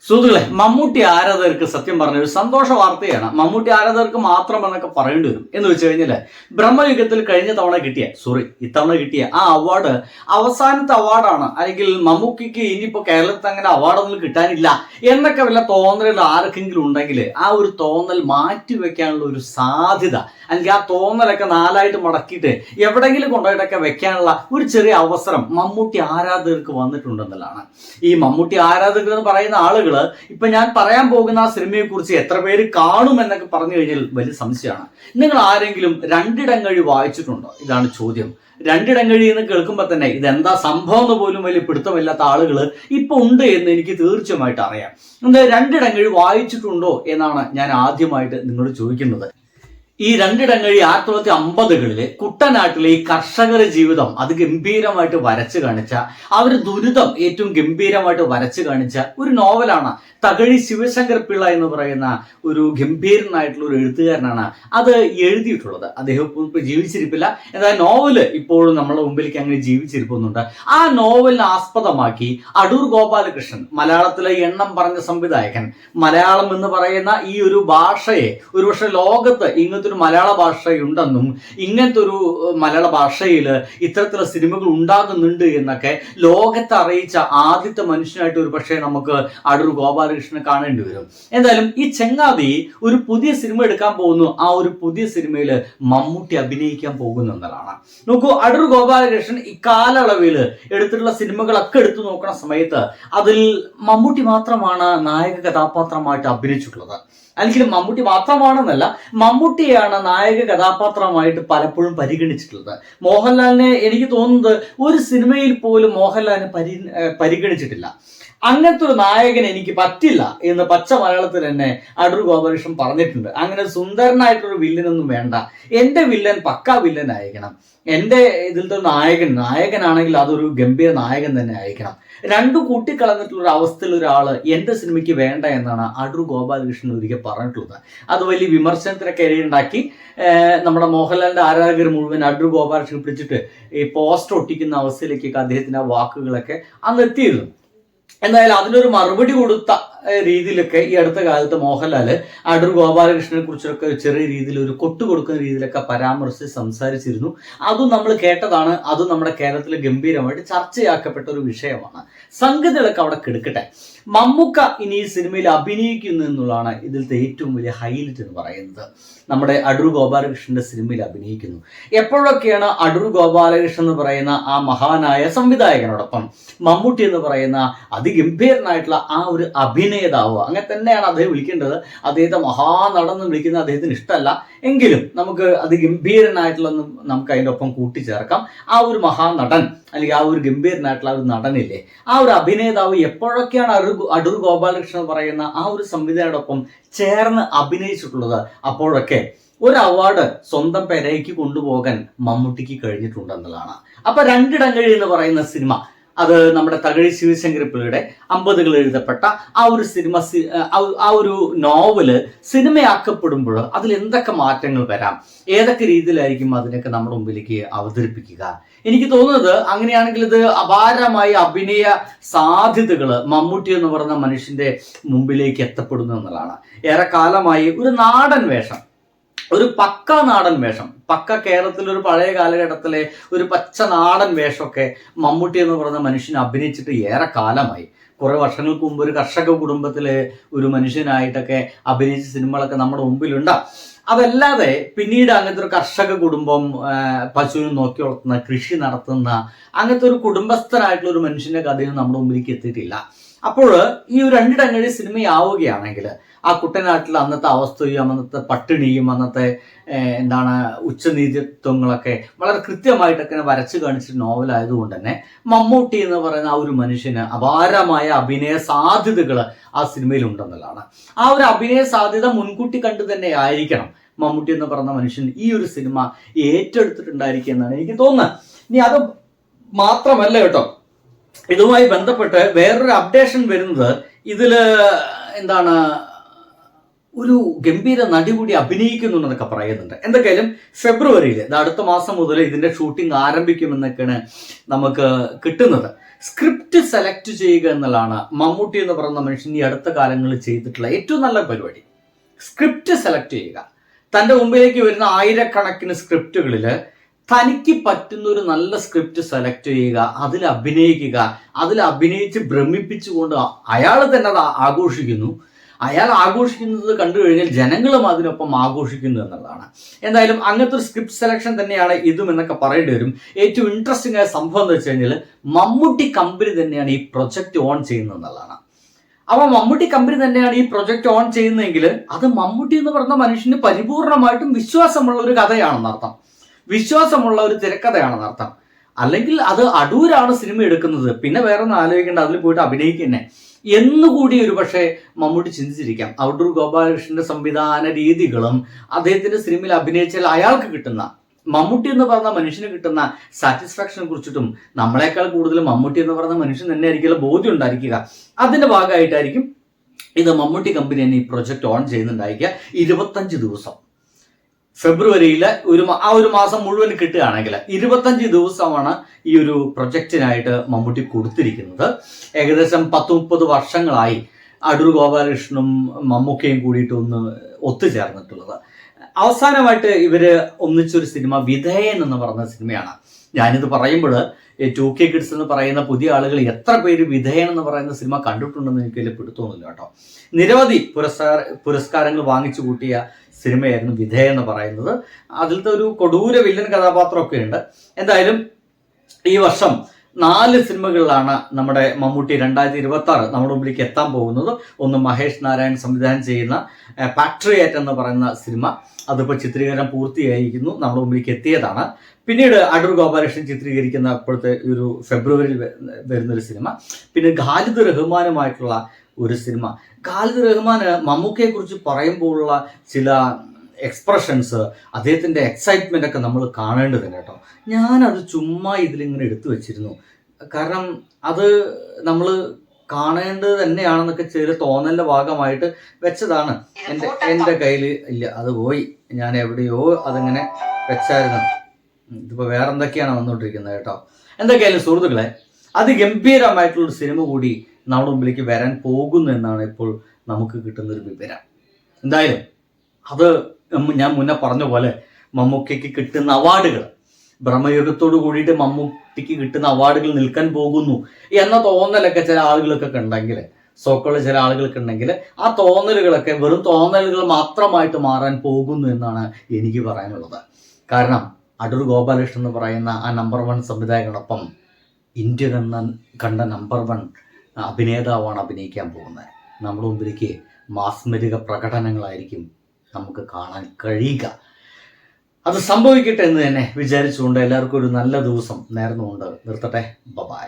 സുഹൃത്തുക്കളെ, മമ്മൂട്ടി ആരാധകർക്ക് സത്യം പറഞ്ഞ ഒരു സന്തോഷ വാർത്തയാണ്. മമ്മൂട്ടി ആരാധകർക്ക് മാത്രം എന്നൊക്കെ പറയേണ്ടി വരും. എന്ന് വെച്ച് കഴിഞ്ഞാല് ബ്രഹ്മയുഗത്തിൽ ഇത്തവണ കിട്ടിയ ആ അവാർഡ് അവസാനത്തെ അവാർഡാണ്. അല്ലെങ്കിൽ മമ്മൂക്കിക്ക് ഇനിയിപ്പോ കേരളത്തിൽ അങ്ങനെ അവാർഡൊന്നും കിട്ടാനില്ല എന്നൊക്കെ വല്ല തോന്നൽ ആർക്കെങ്കിലും ഉണ്ടെങ്കിൽ ആ ഒരു തോന്നൽ മാറ്റിവെക്കാനുള്ള ഒരു സാധ്യത, അല്ലെങ്കിൽ ആ തോന്നലൊക്കെ നാലായിട്ട് മടക്കിയിട്ട് എവിടെയെങ്കിലും കൊണ്ടുപോയിട്ടൊക്കെ വെക്കാനുള്ള ഒരു ചെറിയ അവസരം മമ്മൂട്ടി ആരാധകർക്ക് വന്നിട്ടുണ്ടെന്നുള്ളതാണ്. ഈ മമ്മൂട്ടി ആരാധകർ എന്ന് പറയുന്ന ആളുകൾ ഇപ്പൊ ഞാൻ പറയാൻ പോകുന്ന ആ സിനിമയെ കുറിച്ച് എത്ര പേര് കാണും എന്നൊക്കെ പറഞ്ഞു കഴിഞ്ഞാൽ വലിയ സംശയമാണ്. നിങ്ങൾ ആരെങ്കിലും രണ്ടിടങ്ങഴി വായിച്ചിട്ടുണ്ടോ? ഇതാണ് ചോദ്യം. രണ്ടിടങ്ങഴി എന്ന് കേൾക്കുമ്പോൾ തന്നെ ഇതെന്താ സംഭവം എന്ന് പോലും വലിയ പിടുത്തമില്ലാത്ത ആളുകൾ ഇപ്പൊ ഉണ്ട് എന്ന് എനിക്ക് തീർച്ചയായിട്ടും അറിയാം. രണ്ടിടങ്ങഴി വായിച്ചിട്ടുണ്ടോ എന്നാണ് ഞാൻ ആദ്യമായിട്ട് നിങ്ങളോട് ചോദിക്കുന്നത്. ഈ രണ്ടിടങ്ങഴി 1950-കളില് കുട്ടനാട്ടിലെ ഈ കർഷകരുടെ ജീവിതം അത് ഗംഭീരമായിട്ട് വരച്ചു കാണിച്ച, ആ ഒരു ദുരിതം ഏറ്റവും ഗംഭീരമായിട്ട് വരച്ചു കാണിച്ച ഒരു നോവലാണ്. തകഴി ശിവശങ്കർ പിള്ള എന്ന് പറയുന്ന ഒരു ഗംഭീരനായിട്ടുള്ള ഒരു എഴുത്തുകാരനാണ് അത് എഴുതിയിട്ടുള്ളത്. അദ്ദേഹം ഇപ്പൊ ജീവിച്ചിരിപ്പില്ല, എന്നാൽ നോവല് ഇപ്പോഴും നമ്മുടെ മുമ്പിലേക്ക് അങ്ങനെ ജീവിച്ചിരിക്കുന്നുണ്ട്. ആ നോവലിനെ ആസ്പദമാക്കി അടൂർ ഗോപാലകൃഷ്ണൻ, മലയാളത്തിലെ എണ്ണം പറഞ്ഞ സംവിധായകൻ, മലയാളം എന്ന് പറയുന്ന ഈ ഒരു ഭാഷയെ ഒരുപക്ഷെ ലോകത്ത് ഇങ്ങനത്തെ ഒരു മലയാള ഭാഷയുണ്ടെന്നും ഇങ്ങനത്തെ ഒരു മലയാള ഭാഷയിൽ ഇത്തരത്തിലുള്ള സിനിമകൾ ഉണ്ടാകുന്നുണ്ട് എന്നൊക്കെ ലോകത്തെ അറിയിച്ച ആദ്യത്തെ മനുഷ്യനായിട്ട് ഒരു പക്ഷേ നമുക്ക് അടൂർ ഗോപാലകൃഷ്ണനെ കാണേണ്ടി വരും. എന്തായാലും ഈ ചങ്ങാതി ഒരു പുതിയ സിനിമ എടുക്കാൻ പോകുന്നു. ആ ഒരു പുതിയ സിനിമയിൽ മമ്മൂട്ടി അഭിനയിക്കാൻ പോകുന്നു എന്നതാണ്. നോക്കൂ, അടൂർ ഗോപാലകൃഷ്ണൻ ഇക്കാലയളവിൽ എടുത്തിട്ടുള്ള സിനിമകളൊക്കെ എടുത്തു നോക്കുന്ന സമയത്ത് അതിൽ മമ്മൂട്ടി മാത്രമാണ് നായക കഥാപാത്രമായിട്ട് അഭിനയിച്ചിട്ടുള്ളത്. അല്ലെങ്കിൽ മമ്മൂട്ടി മാത്രമാണെന്നല്ല, മമ്മൂട്ടിയാണ് നായക കഥാപാത്രമായിട്ട് പലപ്പോഴും പരിഗണിച്ചിട്ടുള്ളത്. മോഹൻലാലിനെ എനിക്ക് തോന്നുന്നത് ഒരു സിനിമയിൽ പോലും മോഹൻലാലിനെ പരിഗണിച്ചിട്ടില്ല. അങ്ങനത്തെ ഒരു നായകൻ എനിക്ക് പറ്റില്ല എന്ന് പച്ച മലയാളത്തിൽ തന്നെ അടൂർ ഗോപാലകൃഷ്ണൻ പറഞ്ഞിട്ടുണ്ട്. അങ്ങനെ സുന്ദരനായിട്ടൊരു വില്ലനൊന്നും വേണ്ട, എന്റെ വില്ലൻ പക്കാ വില്ലൻ ആയിരിക്കണം. എന്റെ ഇതിലത്തെ നായകനാണെങ്കിൽ അതൊരു ഗംഭീര നായകൻ തന്നെ ആയിരിക്കണം. രണ്ടു കൂട്ടിക്കളഞ്ഞിട്ടുള്ള ഒരു അവസ്ഥയിൽ ഒരാള് എന്റെ സിനിമയ്ക്ക് വേണ്ട എന്നാണ് അടൂർ ഗോപാലകൃഷ്ണൻ ഒരിക്കൽ പറഞ്ഞിട്ടുള്ളത്. അത് വലിയ വിമർശനത്തിനൊക്കെ ഇടയുണ്ടാക്കി നമ്മുടെ മോഹൻലാലിന്റെ ആരാധകർ മുഴുവൻ അടൂർ ഗോപാലകൃഷ്ണൻ പിടിച്ചിട്ട് ഈ പോസ്റ്റർ ഒട്ടിക്കുന്ന അവസ്ഥയിലേക്കൊക്കെ അദ്ദേഹത്തിന്റെ വാക്കുകളൊക്കെ അന്ന് എത്തിയിരുന്നു. എന്തായാലും അതിനൊരു മറുപടി കൊടുത്ത രീതിയിലൊക്കെ ഈ അടുത്ത കാലത്ത് മോഹൻലാൽ അടൂർ ഗോപാലകൃഷ്ണനെ കുറിച്ചൊക്കെ ചെറിയ രീതിയിൽ ഒരു കൊട്ടു കൊടുക്കുന്ന രീതിയിലൊക്കെ പരാമർശിച്ച് സംസാരിച്ചിരുന്നു. അതും നമ്മൾ കേട്ടതാണ്. അതും നമ്മുടെ കേരളത്തിൽ ഗംഭീരമായിട്ട് ചർച്ചയാക്കപ്പെട്ട ഒരു വിഷയമാണ്. സംഗതികളൊക്കെ അവിടെ കിടക്കട്ടെ. മമ്മൂക്ക ഇനി ഈ സിനിമയിൽ അഭിനയിക്കുന്നു എന്നുള്ളതാണ് ഇതിലത്തെ ഏറ്റവും വലിയ ഹൈലൈറ്റ് എന്ന് പറയുന്നത്. നമ്മുടെ അടൂർ ഗോപാലകൃഷ്ണന്റെ സിനിമയിൽ അഭിനയിക്കുന്നു. എപ്പോഴൊക്കെയാണ് അടൂർ ഗോപാലകൃഷ്ണൻ എന്ന് പറയുന്ന ആ മഹാനായ സംവിധായകനോടൊപ്പം മമ്മൂട്ടി എന്ന് പറയുന്ന അതിഗംഭീരനായിട്ടുള്ള ആ ഒരു അഭിനേതാവ്, അങ്ങനെ തന്നെയാണ് അദ്ദേഹം വിളിക്കേണ്ടത്. അദ്ദേഹത്തെ മഹാനടൻ വിളിക്കുന്നത് അദ്ദേഹത്തിന് ഇഷ്ടമല്ല, എങ്കിലും നമുക്ക് അതിഗംഭീരനായിട്ടുള്ള നമുക്ക് അതിൻ്റെ ഒപ്പം കൂട്ടിച്ചേർക്കാം. ആ ഒരു മഹാനടൻ അല്ലെങ്കിൽ ആ ഒരു ഗംഭീരനായിട്ടുള്ള ഒരു നടനില്ലേ, ആ ഒരു അഭിനേതാവ് എപ്പോഴൊക്കെയാണ് അടൂർ ഗോപാലകൃഷ്ണൻ പറയുന്ന ആ ഒരു സംവിധായകനോടൊപ്പം ചേർന്ന് അഭിനയിച്ചിട്ടുള്ളത്, അപ്പോഴൊക്കെ ഒരു അവാർഡ് സ്വന്തം പെരയ്ക്ക് കൊണ്ടുപോകാൻ മമ്മൂട്ടിക്ക് കഴിഞ്ഞിട്ടുണ്ടെന്നുള്ളതാണ്. അപ്പൊ രണ്ടിടങ്ങഴി എന്ന് പറയുന്ന സിനിമ അത് നമ്മുടെ തകഴി ശിവശങ്കർ പിള്ളയുടെ 50-കളിൽ എഴുതപ്പെട്ട ആ ഒരു സിനിമ, ആ ഒരു നോവല് സിനിമയാക്കപ്പെടുമ്പോൾ അതിൽ എന്തൊക്കെ മാറ്റങ്ങൾ വരാം, ഏതൊക്കെ രീതിയിലായിരിക്കും അതിനൊക്കെ നമ്മുടെ മുമ്പിലേക്ക് അവതരിപ്പിക്കുക. എനിക്ക് തോന്നുന്നത് അങ്ങനെയാണെങ്കിൽ ഇത് അപാരമായ അഭിനയ സാധ്യതകൾ മമ്മൂട്ടി എന്ന് പറയുന്ന മനുഷ്യന്റെ മുമ്പിലേക്ക് എത്തപ്പെടുന്നു എന്നുള്ളതാണ്. ഏറെക്കാലമായി ഒരു നാടൻ വേഷം, ഒരു പക്ക നാടൻ വേഷം, പക്ക കേരളത്തിലെ ഒരു പഴയ കാലഘട്ടത്തിലെ ഒരു പച്ച നാടൻ വേഷമൊക്കെ മമ്മൂട്ടി എന്ന് പറയുന്ന മനുഷ്യനെ അഭിനയിച്ചിട്ട് ഏറെ കാലമായി. കുറെ വർഷങ്ങൾക്ക് മുമ്പ് ഒരു കർഷക കുടുംബത്തിലെ ഒരു മനുഷ്യനായിട്ടൊക്കെ അഭിനയിച്ച സിനിമകളൊക്കെ നമ്മുടെ മുമ്പിലുണ്ട്. അതല്ലാതെ പിന്നീട് അങ്ങനത്തെ ഒരു കർഷക കുടുംബം, പശുവിനെ നോക്കി വളർത്തുന്ന, കൃഷി നടത്തുന്ന അങ്ങനത്തെ ഒരു കുടുംബസ്ഥനായിട്ടുള്ള ഒരു മനുഷ്യന്റെ കഥയും നമ്മുടെ മുമ്പിലേക്ക് എത്തിയിട്ടില്ല. അപ്പോൾ ഈ ഒരു രണ്ടിടങ്ങഴി സിനിമയാവുകയാണെങ്കിൽ ആ കുട്ടനാട്ടിൽ അന്നത്തെ അവസ്ഥയും അന്നത്തെ പട്ടിണിയും അന്നത്തെ ഉച്ചനീചത്വങ്ങളൊക്കെ വളരെ കൃത്യമായിട്ടൊക്കെ വരച്ചു കാണിച്ച നോവലായതുകൊണ്ട് തന്നെ മമ്മൂട്ടി എന്ന് പറയുന്ന ആ ഒരു മനുഷ്യന് അപാരമായ അഭിനയ സാധ്യതകൾ ആ സിനിമയിൽ ഉണ്ടെന്നുള്ളതാണ്. ആ ഒരു അഭിനയ സാധ്യത മുൻകൂട്ടി കണ്ടു തന്നെ ആയിരിക്കണം മമ്മൂട്ടി എന്ന് പറയുന്ന മനുഷ്യൻ ഈ ഒരു സിനിമ ഏറ്റെടുത്തിട്ടുണ്ടായിരിക്കും എന്നാണ് എനിക്ക് തോന്നുന്നത്. ഇനി അത് മാത്രമല്ല കേട്ടോ, ഇതുമായി ബന്ധപ്പെട്ട് വേറൊരു അപ്ഡേഷൻ വരുന്നത്, ഇതില് ഒരു ഗംഭീര നടി കൂടി അഭിനയിക്കുന്നുണ്ടെന്നൊക്കെ പറയുന്നുണ്ട്. എന്തൊക്കെയായാലും ഫെബ്രുവരിയിൽ, അടുത്ത മാസം മുതൽ ഇതിന്റെ ഷൂട്ടിംഗ് ആരംഭിക്കുമെന്നൊക്കെയാണ് നമുക്ക് കിട്ടുന്നത്. സ്ക്രിപ്റ്റ് സെലക്ട് ചെയ്യുക എന്നുള്ളതാണ് മമ്മൂട്ടി എന്ന് പറയുന്ന മനുഷ്യൻ ഈ അടുത്ത കാലങ്ങളിൽ ചെയ്തിട്ടുള്ള ഏറ്റവും നല്ല പരിപാടി. സ്ക്രിപ്റ്റ് സെലക്ട് ചെയ്യുക. തൻ്റെ മുമ്പിലേക്ക് വരുന്ന ആയിരക്കണക്കിന് സ്ക്രിപ്റ്റുകളിൽ തനിക്ക് പറ്റുന്ന ഒരു നല്ല സ്ക്രിപ്റ്റ് സെലക്ട് ചെയ്യുക, അതിൽ അഭിനയിക്കുക, അതിൽ അഭിനയിച്ച് ഭ്രമിപ്പിച്ചുകൊണ്ട് അയാൾ തന്നെ അത് ആഘോഷിക്കുന്നു. അയാൾ ആഘോഷിക്കുന്നത് കണ്ടു കഴിഞ്ഞാൽ ജനങ്ങളും അതിനൊപ്പം ആഘോഷിക്കുന്നു എന്നുള്ളതാണ്. എന്തായാലും അങ്ങനത്തെ ഒരു സ്ക്രിപ്റ്റ് സെലക്ഷൻ തന്നെയാണ് ഇതും എന്നൊക്കെ പറയേണ്ടി വരും. ഏറ്റവും ഇൻട്രസ്റ്റിംഗ് ആയ സംഭവം എന്ന് വെച്ച് കഴിഞ്ഞാൽ മമ്മൂട്ടി കമ്പനി തന്നെയാണ് ഈ പ്രൊജക്റ്റ് ഓൺ ചെയ്യുന്നത് എന്നുള്ളതാണ്. അപ്പൊ മമ്മൂട്ടി കമ്പനി തന്നെയാണ് ഈ പ്രൊജക്റ്റ് ഓൺ ചെയ്യുന്നതെങ്കിൽ അത് മമ്മൂട്ടി എന്ന് പറയുന്ന മനുഷ്യന് പരിപൂർണമായിട്ടും വിശ്വാസമുള്ള ഒരു കഥയാണെന്നർത്ഥം, വിശ്വാസമുള്ള ഒരു തിരക്കഥയാണെന്നർത്ഥം. അല്ലെങ്കിൽ അത് അടൂരാണ് സിനിമ എടുക്കുന്നത്, പിന്നെ വേറെ ഒന്നും ആലോചിക്കേണ്ട, അതിൽ പോയിട്ട് അഭിനയിക്കുന്നേ എന്നുകൂടി ഒരു പക്ഷേ മമ്മൂട്ടി ചിന്തിച്ചിരിക്കാം. അടൂർ ഗോപാലകൃഷ്ണന്റെ സംവിധാന രീതികളും അദ്ദേഹത്തിന്റെ സിനിമയിൽ അഭിനയിച്ചാൽ അയാൾക്ക് കിട്ടുന്ന, മമ്മൂട്ടി എന്ന് പറഞ്ഞ മനുഷ്യന് കിട്ടുന്ന സാറ്റിസ്ഫാക്ഷനെ കുറിച്ചിട്ടും നമ്മളെക്കാൾ കൂടുതൽ മമ്മൂട്ടി എന്ന് പറയുന്ന മനുഷ്യൻ തന്നെ ആയിരിക്കും ബോധ്യം ഉണ്ടായിരിക്കുക. അതിന്റെ ഭാഗമായിട്ടായിരിക്കും ഇത് മമ്മൂട്ടി കമ്പനി തന്നെ ഈ പ്രൊജക്ട് ഓൺ ചെയ്യുന്നുണ്ടായിരിക്കുക. 25 ദിവസം ഫെബ്രുവരിയിൽ ഒരു മാസം മുഴുവൻ കിട്ടുകയാണെങ്കിൽ 25 ദിവസമാണ് ഈ ഒരു പ്രൊജക്റ്റിനായിട്ട് മമ്മൂട്ടി കൊടുത്തിരിക്കുന്നത്. ഏകദേശം 10-30 വർഷങ്ങളായി അടൂർ ഗോപാലകൃഷ്ണനും മമ്മൂക്കയും കൂടിയിട്ട് ഒന്ന് ഒത്തുചേർന്നിട്ടുള്ളത്. അവസാനമായിട്ട് ഇവര് ഒന്നിച്ചൊരു സിനിമ വിധേയൻ എന്ന് പറയുന്ന സിനിമയാണ്. ഞാനിത് പറയുമ്പോൾ 2K കിഡ്സ് എന്ന് പറയുന്ന പുതിയ ആളുകൾ എത്ര പേര് വിധേയൻ എന്ന് പറയുന്ന സിനിമ കണ്ടിട്ടുണ്ടെന്ന് എനിക്ക് വലിയ പിടുത്തമൊന്നുമില്ല കേട്ടോ. നിരവധി പുരസ്കാരങ്ങൾ വാങ്ങിച്ചു കൂട്ടിയ സിനിമയായിരുന്നു വിധേയൻ എന്ന് പറയുന്നത്. അതിലത്തെ ഒരു കൊടൂര വില്ലൻ കഥാപാത്രമൊക്കെ ഉണ്ട്. എന്തായാലും ഈ വർഷം 4 സിനിമകളിലാണ് നമ്മുടെ മമ്മൂട്ടി 2026 നമ്മുടെ മുമ്പിലേക്ക് എത്താൻ പോകുന്നത്. ഒന്ന് മഹേഷ് നാരായൺ സംവിധാനം ചെയ്യുന്ന പാട്രിയറ്റ് എന്ന് പറയുന്ന സിനിമ, അതിപ്പോൾ ചിത്രീകരണം പൂർത്തിയായിരിക്കുന്നു, നമ്മുടെ മുമ്പിലേക്ക് എത്തിയതാണ്. പിന്നീട് അടൂർ ഗോപാലകൃഷ്ണൻ ചിത്രീകരിക്കുന്ന ഇപ്പോഴത്തെ ഒരു ഫെബ്രുവരിയിൽ വരുന്നൊരു സിനിമ. പിന്നെ ഖാലിദ് റഹ്മാനുമായിട്ടുള്ള ഒരു സിനിമ. ഖാലിദ് റഹ്മാന് മമ്മൂക്കയെ കുറിച്ച് പറയുമ്പോഴുള്ള ചില എക്സ്പ്രഷൻസ്, അദ്ദേഹത്തിൻ്റെ എക്സൈറ്റ്മെൻ്റ് ഒക്കെ നമ്മൾ കാണേണ്ടതുണ്ട് കേട്ടോ. ഞാനത് ചുമ്മാ ഇതിലിങ്ങനെ എടുത്തു വെച്ചിരുന്നു. കാരണം അത് നമ്മൾ കാണേണ്ടത് തന്നെയാണെന്നൊക്കെ ചില തോന്നലിൻ്റെ ഭാഗമായിട്ട് വെച്ചതാണ്. എൻ്റെ കയ്യിൽ ഇല്ല, അത് പോയി. ഞാൻ എവിടെയോ അതിങ്ങനെ വെച്ചായിരുന്നു. ഇതിപ്പോൾ വേറെ എന്തൊക്കെയാണ് വന്നുകൊണ്ടിരിക്കുന്നത് കേട്ടോ. എന്തൊക്കെയായാലും സുഹൃത്തുക്കളെ, അതിഗംഭീരമായിട്ടുള്ളൊരു സിനിമ കൂടി നമ്മുടെ മുമ്പിലേക്ക് വരാൻ പോകുന്നു എന്നാണ് ഇപ്പോൾ നമുക്ക് കിട്ടുന്നൊരു വിവരം. എന്തായാലും അത് ഞാൻ മുന്നേ പറഞ്ഞ പോലെ മമ്മൂക്കയ്ക്ക് കിട്ടുന്ന അവാർഡുകൾ, ബ്രഹ്മയുഗത്തോട് കൂടിയിട്ട് മമ്മൂട്ടിക്ക് കിട്ടുന്ന അവാർഡുകൾ നിൽക്കാൻ പോകുന്നു എന്ന തോന്നലൊക്കെ ചില ആളുകളൊക്കെ ഉണ്ടെങ്കിൽ, സോക്കുള്ള ചില ആളുകൾക്ക് ഉണ്ടെങ്കിൽ, ആ തോന്നലുകളൊക്കെ വെറും തോന്നലുകൾ മാത്രമായിട്ട് മാറാൻ പോകുന്നു എന്നാണ് എനിക്ക് പറയാനുള്ളത്. കാരണം അടൂർ ഗോപാലകൃഷ്ണൻ എന്ന് പറയുന്ന ആ നമ്പർ 1 സംവിധായകനോടൊപ്പം ഇന്ത്യ കണ്ട നമ്പർ 1 അഭിനേതാവാണ് അഭിനയിക്കാൻ പോകുന്നത്. നമ്മുടെ മുമ്പിലേക്ക് മാസ്മരിക പ്രകടനങ്ങളായിരിക്കും നമുക്ക് കാണാൻ കഴിയുക. അത് സംഭവിക്കട്ടെ എന്ന് തന്നെ വിചാരിച്ചുകൊണ്ട് എല്ലാവർക്കും ഒരു നല്ല ദിവസം നേർന്നുകൊണ്ട് നിർത്തട്ടെ. ബൈ.